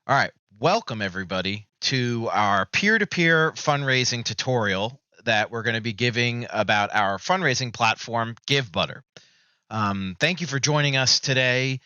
All right, welcome everybody to our peer-to-peer fundraising tutorial that we're going to be giving about our fundraising platform, Givebutter. Thank you for joining us today,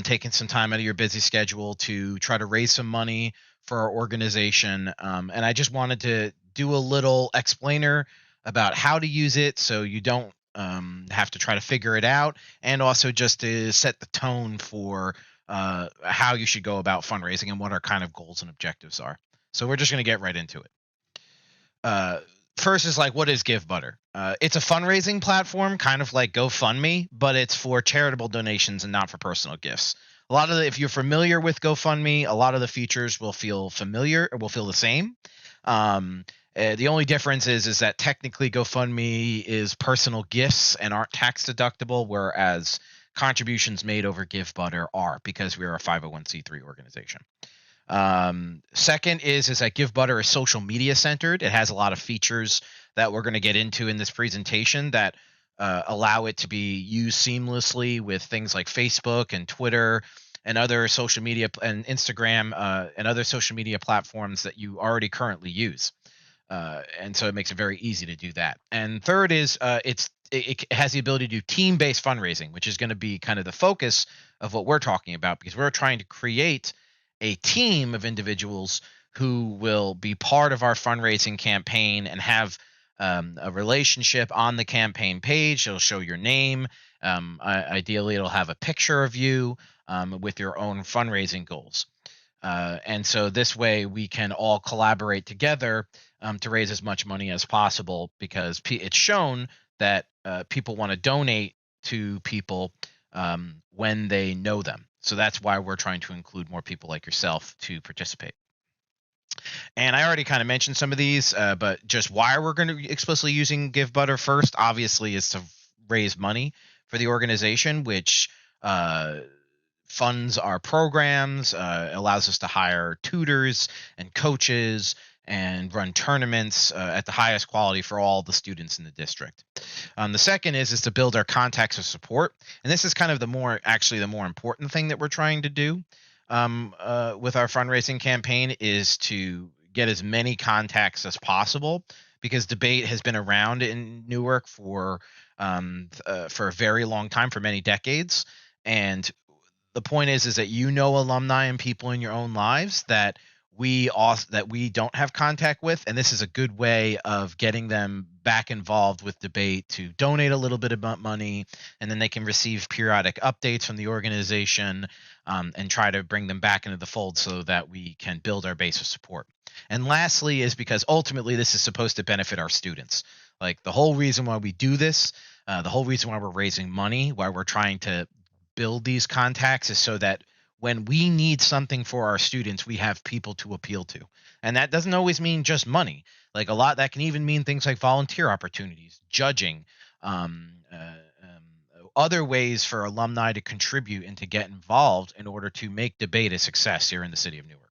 taking some time out of your busy schedule to try to raise some money for our organization. And I just wanted to do a little explainer about how to use it so you don't have to try to figure it out, and also just to set the tone for how you should go about fundraising and what our kind of goals and objectives are. So we're just going to get right into it. First is like, what is Givebutter? It's a fundraising platform, kind of like GoFundMe, but it's for charitable donations and not for personal gifts. If you're familiar with GoFundMe, a lot of the features will feel familiar or will feel the same. The only difference is that technically GoFundMe is personal gifts and aren't tax deductible, whereas contributions made over Givebutter are, because we are a 501c3 organization. Second is that Givebutter is social media centered. It has a lot of features that we're going to get into in this presentation that allow it to be used seamlessly with things like Facebook and Twitter and other social media and Instagram and other social media platforms that you already currently use. And so it makes it very easy to do that. And third is it has the ability to do team-based fundraising, which is going to be kind of the focus of what we're talking about, because we're trying to create a team of individuals who will be part of our fundraising campaign and have a relationship on the campaign page. It'll show your name. Ideally, it'll have a picture of you with your own fundraising goals. And so this way we can all collaborate together to raise as much money as possible, because it's shown that people want to donate to people when they know them. So that's why we're trying to include more people like yourself to participate. And I already kind of mentioned some of these, but just why we're going to be explicitly using Givebutter first, obviously, is to raise money for the organization, which funds our programs, allows us to hire tutors and coaches and run tournaments at the highest quality for all the students in the district. The second is to build our contacts of support, and this is kind of the more important thing that we're trying to do with our fundraising campaign, is to get as many contacts as possible, because debate has been around in Newark for a very long time, for many decades, and the point is that alumni and people in your own lives that we don't have contact with, and this is a good way of getting them back involved with debate to donate a little bit of money, and then they can receive periodic updates from the organization, and try to bring them back into the fold so that we can build our base of support. And lastly is because ultimately this is supposed to benefit our students. Like, the whole reason why we do this, the whole reason why we're raising money, why we're trying to build these contacts, is so that when we need something for our students, we have people to appeal to. And that doesn't always mean just money. Like, a lot that can even mean things like volunteer opportunities, judging, other ways for alumni to contribute and to get involved in order to make debate a success here in the city of Newark.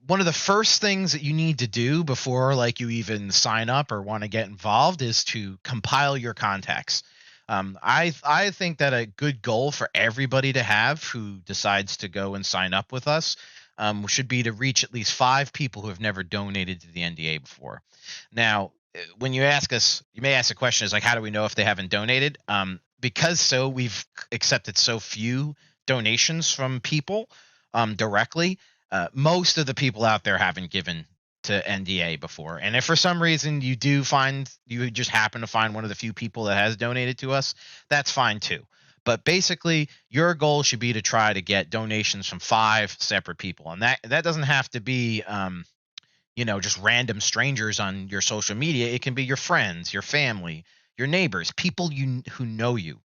One of the first things that you need to do before you even sign up or want to get involved is to compile your contacts. I think that a good goal for everybody to have who decides to go and sign up with us should be to reach at least 5 people who have never donated to the NDA before. Now, when you ask us, you may ask the question is like, how do we know if they haven't donated? Because we've accepted so few donations from people directly. Most of the people out there haven't given to NDA before. And if for some reason you just happen to find one of the few people that has donated to us, that's fine too. But basically, your goal should be to try to get donations from 5 separate people. And that doesn't have to be just random strangers on your social media. It can be your friends, your family, your neighbors, people who know you.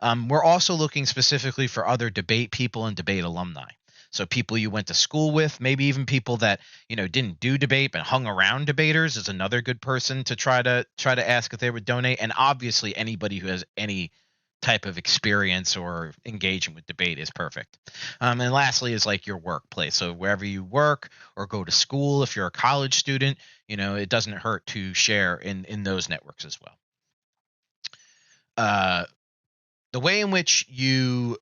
We're also looking specifically for other debate people and debate alumni. So people you went to school with, maybe even people that didn't do debate but hung around debaters, is another good person to try to ask if they would donate. And obviously, anybody who has any type of experience or engagement with debate is perfect. And lastly is like your workplace. So wherever you work or go to school, if you're a college student, it doesn't hurt to share in those networks as well. The way in which you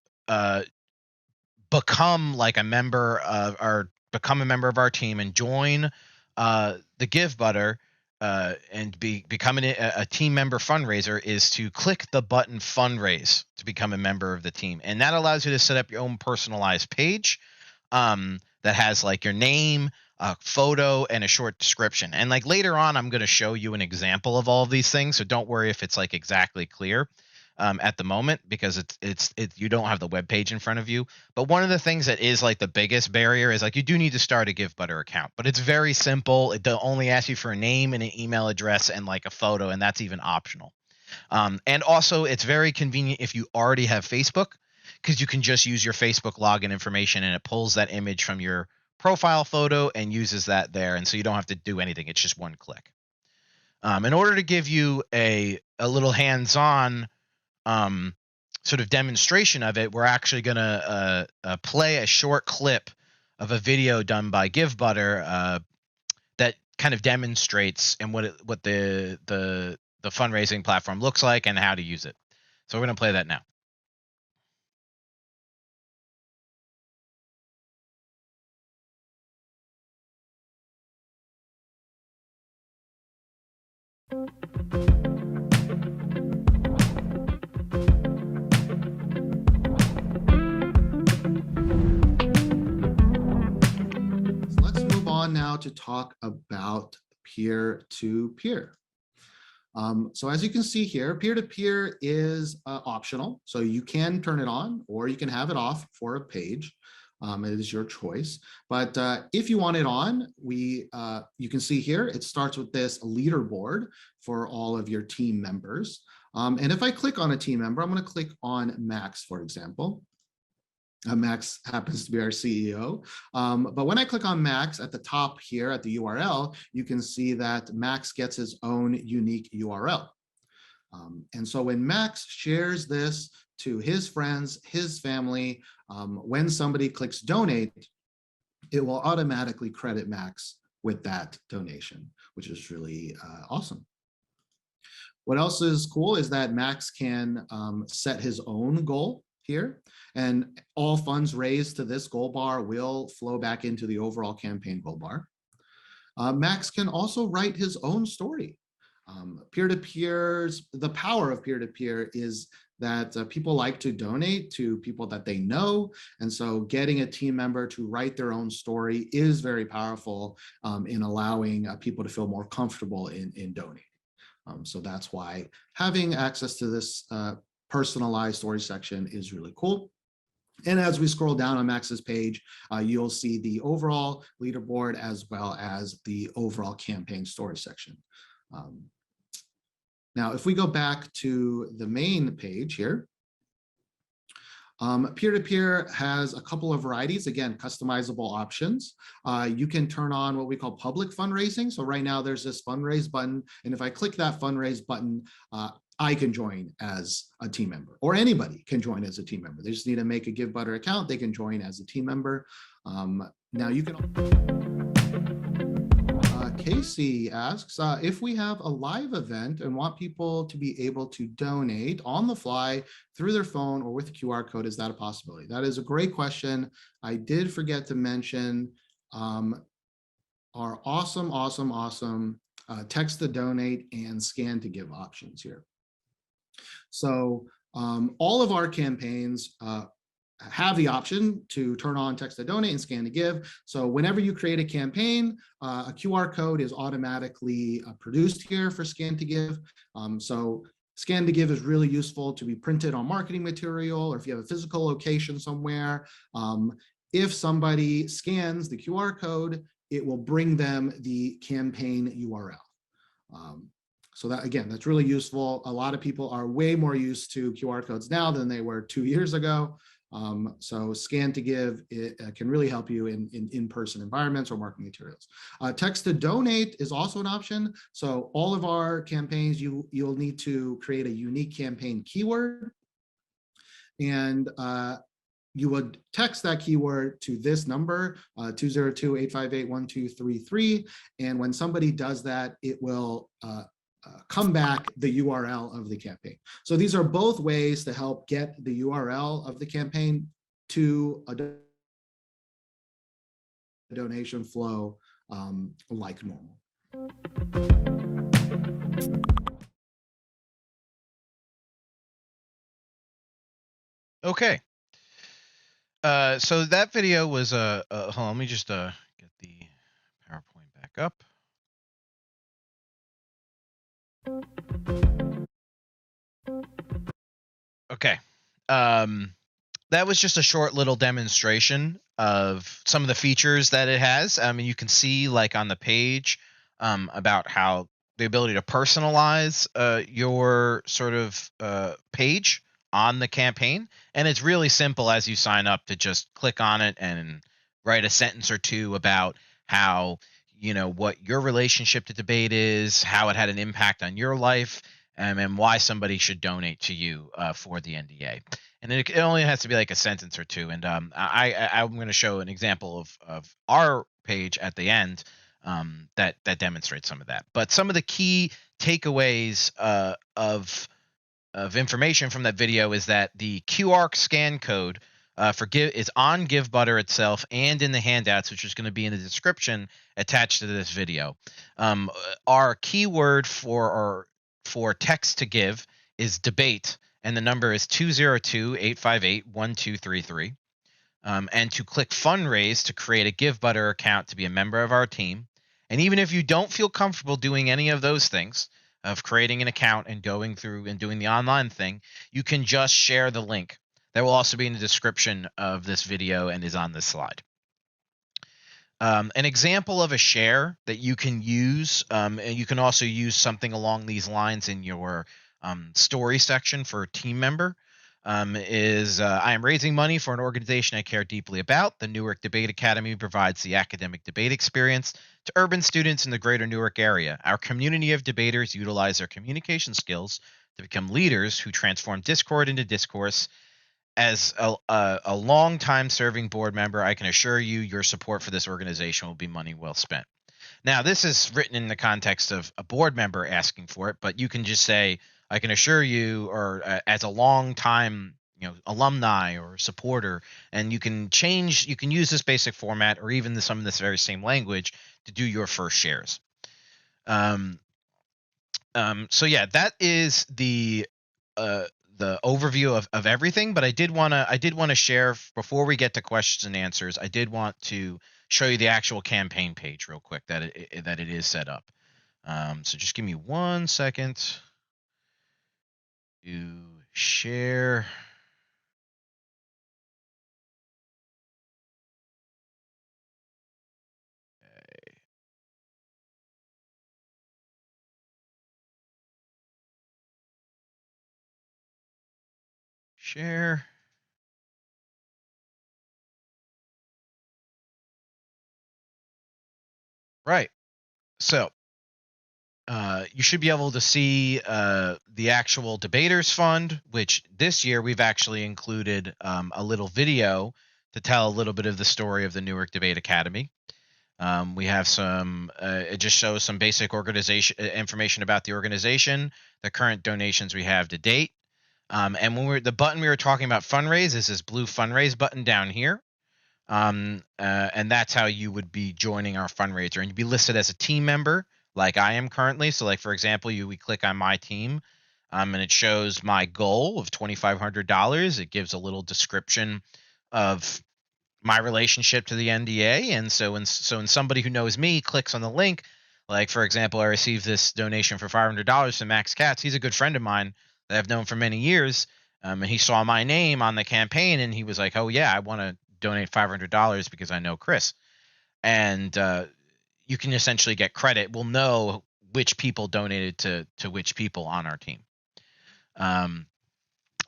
become like a member of our team and join the Givebutter and become a team member fundraiser is to click the button fundraise to become a member of the team. And that allows you to set up your own personalized page that has like your name, a photo, and a short description. And like later on, I'm going to show you an example of all of these things. So don't worry if it's like exactly clear at the moment, because it's you don't have the web page in front of you. But one of the things that is like the biggest barrier is like you do need to start a Givebutter account, but it's very simple. It only asks you for a name and an email address and like a photo, and that's even optional. And also, it's very convenient if you already have Facebook, because you can just use your Facebook login information and it pulls that image from your profile photo and uses that there. And so you don't have to do anything. It's just one click. In order to give you a little hands-on sort of demonstration of it, we're actually going to play a short clip of a video done by Givebutter that kind of demonstrates and what the fundraising platform looks like and how to use it. So we're going to play that now. Now to talk about peer-to-peer. So as you can see here, peer-to-peer is optional. So you can turn it on or you can have it off for a page. It is your choice. But if you want it on, you can see here, it starts with this leaderboard for all of your team members. And if I click on a team member, I'm going to click on Max, for example. Max happens to be our CEO. But when I click on Max at the top here at the URL, you can see that Max gets his own unique URL. And so when Max shares this to his friends, his family, when somebody clicks donate, it will automatically credit Max with that donation, which is really awesome. What else is cool is that Max can set his own goal here, and all funds raised to this goal bar will flow back into the overall campaign goal bar. Max can also write his own story. The power of peer-to-peer is that people like to donate to people that they know, and so getting a team member to write their own story is very powerful in allowing people to feel more comfortable in donating. So that's why having access to this personalized story section is really cool. And as we scroll down on Max's page, you'll see the overall leaderboard as well as the overall campaign story section. Now, if we go back to the main page here, peer-to-peer has a couple of varieties, again, customizable options. You can turn on what we call public fundraising. So right now there's this fundraise button. And if I click that fundraise button, I can join as a team member, or anybody can join as a team member. They just need to make a Givebutter account. They can join as a team member. Now you can. Casey asks, if we have a live event and want people to be able to donate on the fly through their phone or with a QR code, is that a possibility? That is a great question. I did forget to mention our awesome text to donate and scan to give options here. So all of our campaigns have the option to turn on text to donate and scan to give. So whenever you create a campaign, a QR code is automatically produced here for scan to give. So scan to give is really useful to be printed on marketing material, or if you have a physical location somewhere. If somebody scans the QR code, it will bring them the campaign URL. So that, again, that's really useful. A lot of people are way more used to QR codes now than they were 2 years ago. So scan to give, it can really help you in in-person environments or marketing materials. Text to donate is also an option. So all of our campaigns, you'll need to create a unique campaign keyword, and you would text that keyword to this number, 202-858-1233. And when somebody does that, it will come back the URL of the campaign. So these are both ways to help get the URL of the campaign to a donation flow like normal. Okay. So that video was hold on, let me just get the PowerPoint back up. Okay. That was just a short little demonstration of some of the features that it has. I mean, you can see like on the page about how the ability to personalize your sort of page on the campaign. And it's really simple as you sign up to just click on it and write a sentence or two about how, what your relationship to debate is, how it had an impact on your life, and why somebody should donate to you for the NDA. And it only has to be like a sentence or two. And I'm going to show an example of our page at the end that demonstrates some of that. But some of the key takeaways of information from that video is that the QR scan code for Give is on Givebutter itself and in the handouts, which is going to be in the description attached to this video. Our keyword for text to give is debate, and the number is 202-858-1233. And to click fundraise to create a Givebutter account to be a member of our team. And even if you don't feel comfortable doing any of those things, of creating an account and going through and doing the online thing, you can just share the link. That will also be in the description of this video and is on this slide. An example of a share that you can use, and you can also use something along these lines in your story section for a team member, is I am raising money for an organization I care deeply about. The Newark Debate Academy provides the academic debate experience to urban students in the greater Newark area. Our community of debaters utilize their communication skills to become leaders who transform discord into discourse. As a long-time serving board member, I can assure you your support for this organization will be money well spent. Now, this is written in the context of a board member asking for it, but you can just say, I can assure you, or as a long-time alumni or supporter, and you can use this basic format or even some of this very same language to do your first shares. So yeah, that is the overview of everything, but I did want to share before we get to questions and answers. I did want to show you the actual campaign page real quick that it is set up. So just give me 1 second to share. Okay. Share. Right. So you should be able to see the actual debaters fund, which this year we've actually included a little video to tell a little bit of the story of the Newark Debate Academy. We have some, it just shows some basic organization information about the organization, the current donations we have to date. And when the button we were talking about fundraise is this blue fundraise button down here. And that's how you would be joining our fundraiser, and you'd be listed as a team member like I am currently. So like, for example, we click on my team, and it shows my goal of $2,500. It gives a little description of my relationship to the NDA. And so when somebody who knows me clicks on the link, like for example, I received this donation for $500 from Max Katz. He's a good friend of mine that I've known for many years. And he saw my name on the campaign and he was like, oh yeah, I want to donate $500 because I know Chris. And you can essentially get credit. We'll know which people donated to which people on our team. I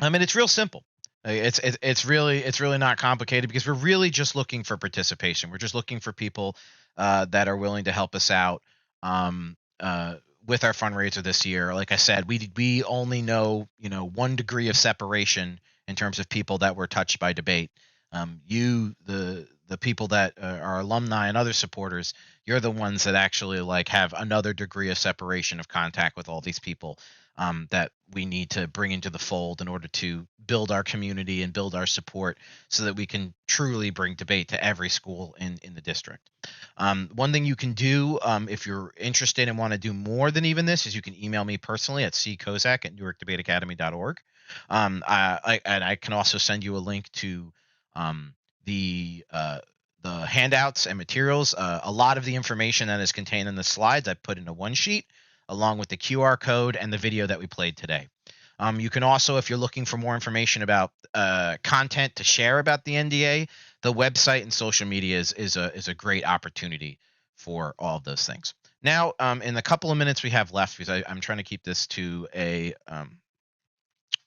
mean, it's real simple. It's really not complicated because we're really just looking for participation. We're just looking for people that are willing to help us out with our fundraiser this year. Like I said, we only know 1 degree of separation in terms of people that were touched by debate. The people that are alumni and other supporters, you're the ones that actually like have another degree of separation of contact with all these people. that we need to bring into the fold in order to build our community and build our support so that we can truly bring debate to every school in the district. One thing you can do if you're interested and want to do more than even this is you can email me personally at ckozak@newarkdebateacademy.org. I can also send you a link to the handouts and materials. A lot of the information that is contained in the slides I put into one sheet, along with the QR code and the video that we played today. You can also, if you're looking for more information about content to share about the NDA, the website and social media is a great opportunity for all of those things. Now, in the couple of minutes we have left, because I'm trying to keep this to a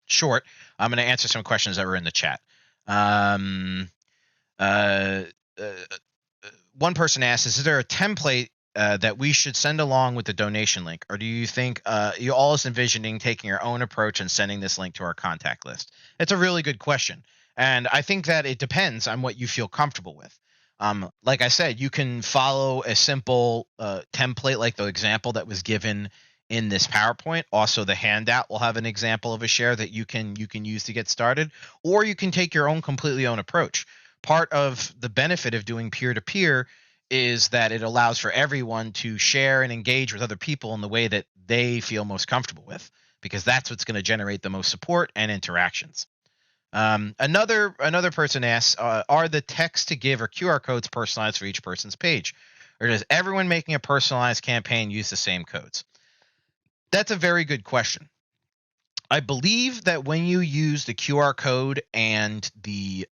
short, I'm going to answer some questions that were in the chat. One person asked, is there a template that we should send along with the donation link, or do you think you all is envisioning taking your own approach and sending this link to our contact list? It's a really good question, and I think that it depends on what you feel comfortable with. Like I said, you can follow a simple template like the example that was given in this PowerPoint. Also, the handout will have an example of a share that you can use to get started, or you can take your own completely own approach. Part of the benefit of doing peer-to-peer is that it allows for everyone to share and engage with other people in the way that they feel most comfortable with, because that's what's going to generate the most support and interactions. Another person asks, are the text to give or QR codes personalized for each person's page, or does everyone making a personalized campaign use the same codes? That's a very good question. I believe that when you use the QR code and the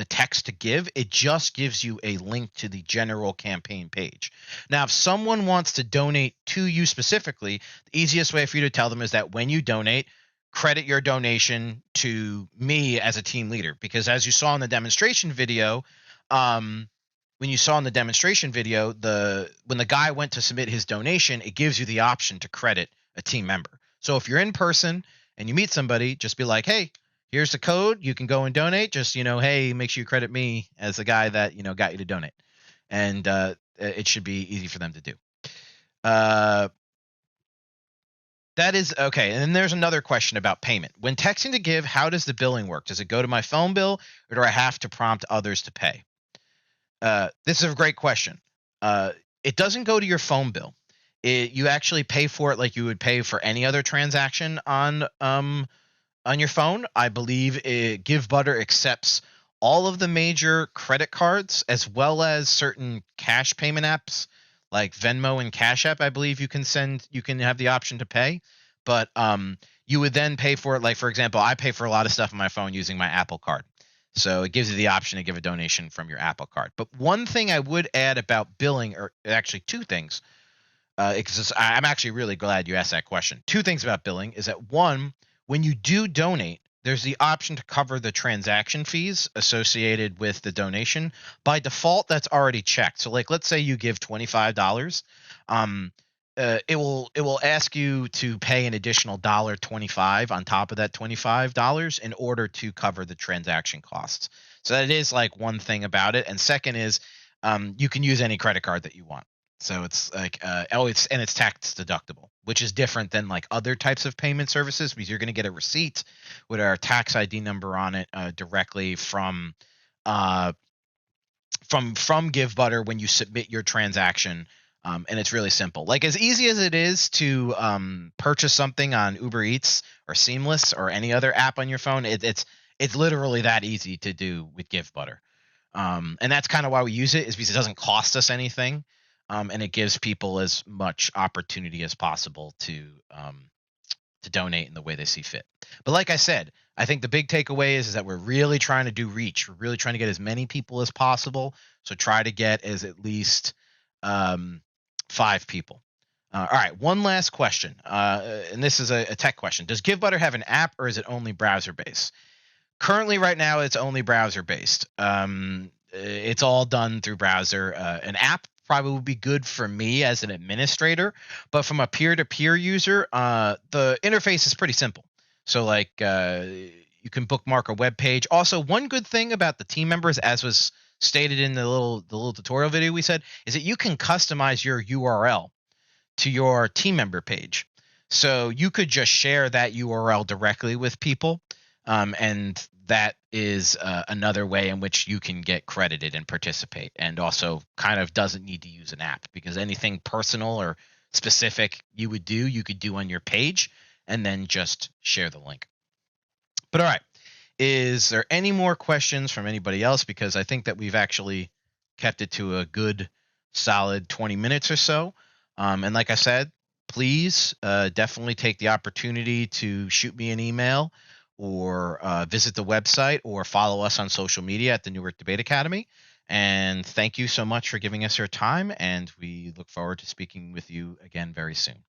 text to give, it just gives you a link to the general campaign page. Now, if someone wants to donate to you specifically, the easiest way for you to tell them is that when you donate, credit your donation to me as a team leader. Because as you saw in the demonstration video, when the guy went to submit his donation, it gives you the option to credit a team member. So if you're in person and you meet somebody, just be like, hey, here's the code. You can go and donate. Just, hey, make sure you credit me as the guy that, got you to donate. And it should be easy for them to do. That is okay. And then there's another question about payment. When texting to give, how does the billing work? Does it go to my phone bill, or do I have to prompt others to pay? This is a great question. It doesn't go to your phone bill. You actually pay for it like you would pay for any other transaction on your phone. I believe Givebutter accepts all of the major credit cards as well as certain cash payment apps like Venmo and Cash App. I believe you can have the option to pay, but you would then pay for it. Like, for example, I pay for a lot of stuff on my phone using my Apple Card. So it gives you the option to give a donation from your Apple Card. But one thing I would add about billing, or actually two things, because I'm actually really glad you asked that question. Two things about billing is that, one, when you do donate, there's the option to cover the transaction fees associated with the donation. By default, that's already checked. So, like, let's say you give $25. It will ask you to pay an additional $1.25 on top of that $25 in order to cover the transaction costs. So that is like one thing about it. And second is you can use any credit card that you want. So it's like it's tax deductible, which is different than like other types of payment services, because you're going to get a receipt with our tax ID number on it directly from Givebutter when you submit your transaction. And it's really simple. Like, as easy as it is to purchase something on Uber Eats or Seamless or any other app on your phone, it's literally that easy to do with Givebutter. And that's kind of why we use it, is because it doesn't cost us anything. And it gives people as much opportunity as possible to donate in the way they see fit. But like I said, I think the big takeaway is that we're really trying to do reach. We're really trying to get as many people as possible. So try to get at least 5 people. All right, one last question. And this is a tech question. Does Givebutter have an app, or is it only browser-based? Currently, right now, it's only browser-based. It's all done through browser. An app probably would be good for me as an administrator, but from a peer-to-peer user, the interface is pretty simple. So like you can bookmark a web page. Also, one good thing about the team members, as was stated in the little tutorial video we said, is that you can customize your URL to your team member page. So you could just share that URL directly with people, and that is another way in which you can get credited and participate, and also kind of doesn't need to use an app, because anything personal or specific you could do on your page and then just share the link. But all right, is there any more questions from anybody else? Because I think that we've actually kept it to a good solid 20 minutes or so. And like I said, please definitely take the opportunity to shoot me an email or visit the website or follow us on social media at the Newark Debate Academy. And thank you so much for giving us your time. And we look forward to speaking with you again very soon.